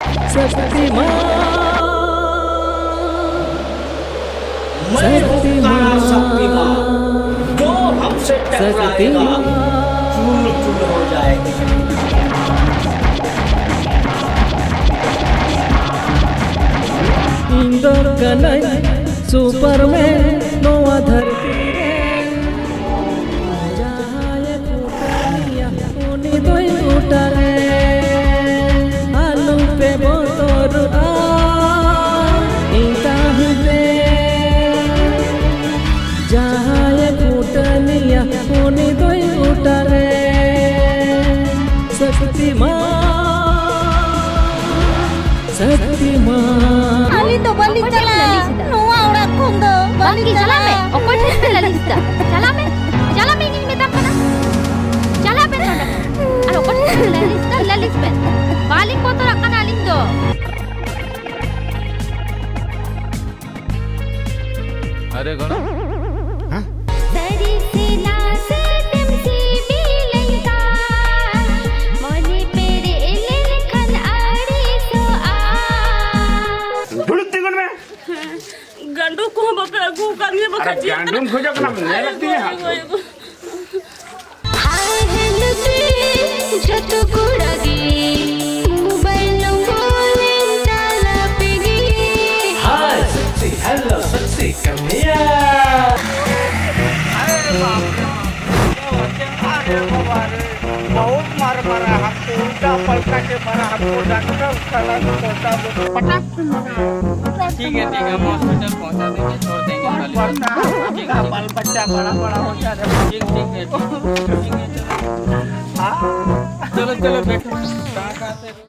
शक्तिमान मैं हूँ तारा शक्तिमान, जो हमसे टकराएगा चूर चूर हो जाएगा। इंदोर कन्हई सुपरमैन नोआ धरती रे जहाए फुटनिया उनी दोई उठरे आलू पे बोतोर आ इंता हुते जहाए फुटनिया उनी दोई उठरे Shaktimaan Alin do balik cala. Nuwa orang kundo balik cala. Okoy na lalista. Chalame ini metam kana. Chalape tonda. Ano okoy na lalista lalispen. Balik ko to kana alindo. अरे गण Dari sinase temsi bilayta. Mone pere elelkhan ari so a. धुलती में Gandu ko baka ko kami baka अरे गैंडूम खोजो कना मैं लगती है Hai helti jat guragi. Mobile ngole tala pegi. Hi sexy, hello sexy, come here. बहुत मार मारा हमको उल्टा पलटा के मारा हमको डॉक्टर साला को पहुंचा दो पटाख ठीक है हम हॉस्पिटल पहुंचा देंगे छोड़ देंगे पड़ता बाल बच्चा बड़ा बड़ा हो जा रहा है। ठीक है चलो चलो बैठो कहाँ से